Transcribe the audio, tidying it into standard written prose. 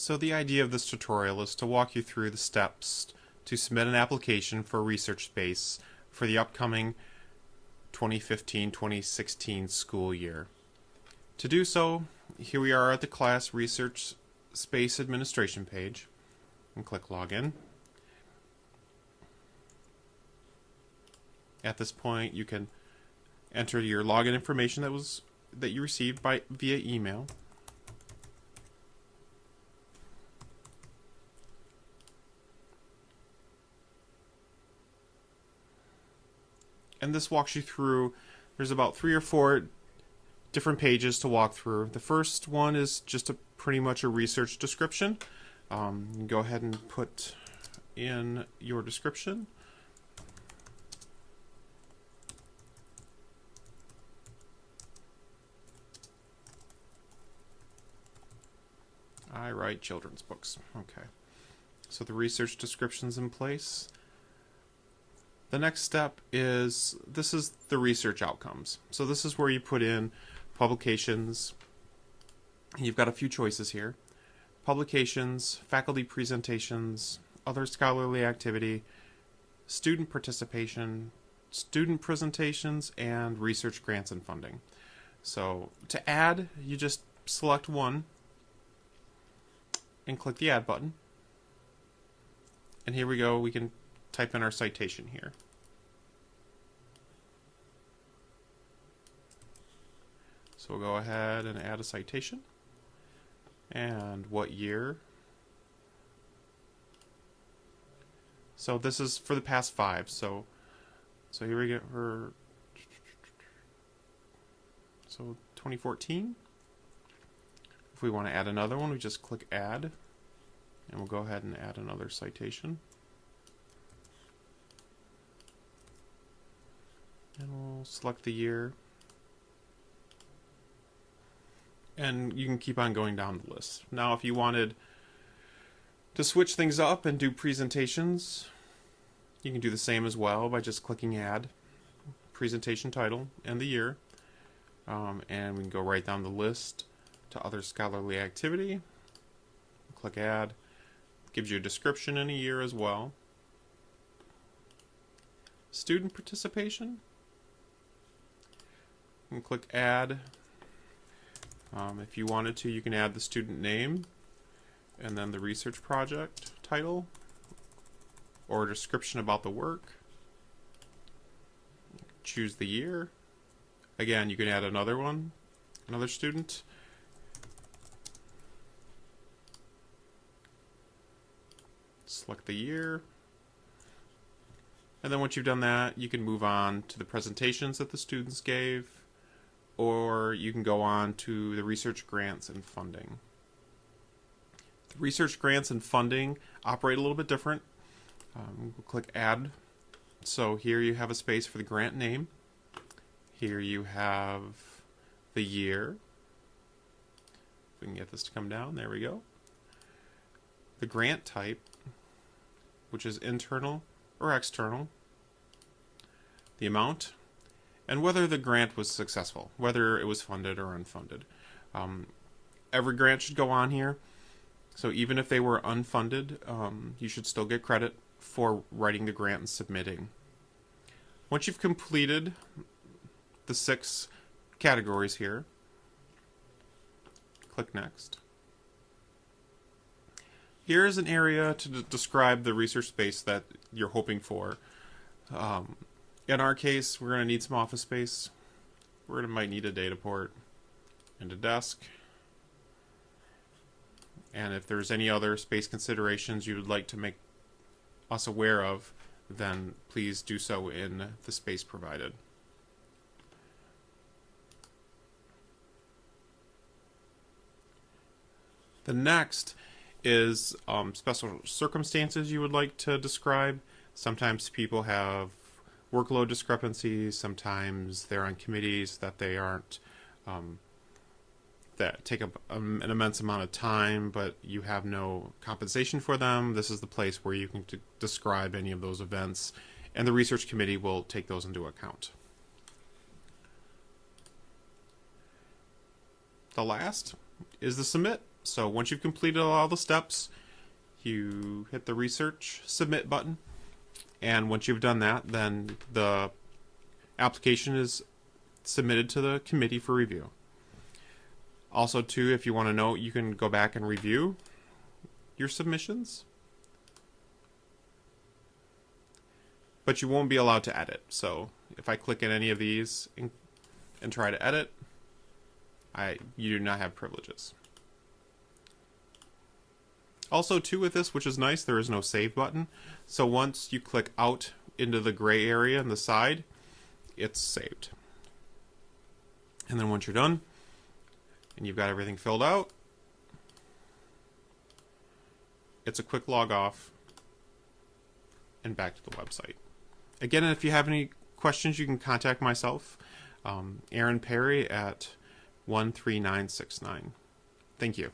So the idea of this tutorial is to walk you through the steps to submit an application for a research space for the upcoming 2015-2016 school year. To do so, here we are at the class research space administration page, and click login. At this point, you can enter your login information that you received via email. And this walks you through, there's about 3 or 4 different pages to walk through. The first one is just pretty much a research description. You can go ahead and put in your description. I write children's books. Okay. So the research description's in place. The next step is, this is the research outcomes. So this is where you put in publications. You've got a few choices here. Publications, faculty presentations, other scholarly activity, student participation, student presentations, and research grants and funding. So to add, you just select one and click the add button. And here we go, we can type in our citation here. So we'll go ahead and add a citation. And what year? So this is for the past 5. So here we go. So 2014. If we want to add another one, we just click add, and we'll go ahead and add another citation. And we'll select the year. And you can keep on going down the list. Now, if you wanted to switch things up and do presentations, you can do the same as well by just clicking add, presentation title, and the year. And we can go right down the list to other scholarly activity. Click add. Gives you a description and a year as well. Student participation. And click add. If you wanted to, you can add the student name and then the research project title or a description about the work. Choose the year. Again, you can add another one, another student. Select the year. And then once you've done that, you can move on to the presentations that the students gave, or you can go on to the research grants and funding. The research grants and funding operate a little bit different. We'll click add. So here you have a space for the grant name. Here you have the year. If we can get this to come down, there we go. The grant type, which is internal or external, the amount, and whether the grant was successful, whether it was funded or unfunded. Every grant should go on here, so even if they were unfunded, you should still get credit for writing the grant and submitting. Once you've completed the 6 categories here, click next. Here is an area to describe the research space that you're hoping for. In our case, we're going to need some office space. Might need a data port and a desk. And if there's any other space considerations you would like to make us aware of, then please do so in the space provided. The next is special circumstances you would like to describe. Sometimes people have workload discrepancies, sometimes they're on committees that they aren't, that take up an immense amount of time, but you have no compensation for them. This is the place where you can describe any of those events, and the research committee will take those into account. The last is the submit So once you've completed all the steps, you hit the research submit button. And once you've done that, then the application is submitted to the committee for review. Also, too, if you want to know, you can go back and review your submissions. But you won't be allowed to edit. So if I click in any of these and try to edit, you do not have privileges. Also, too, with this, which is nice, there is no save button. So once you click out into the gray area on the side, it's saved. And then once you're done, and you've got everything filled out, it's a quick log off and back to the website. Again, if you have any questions, you can contact myself, Aaron Perry, at 13969. Thank you.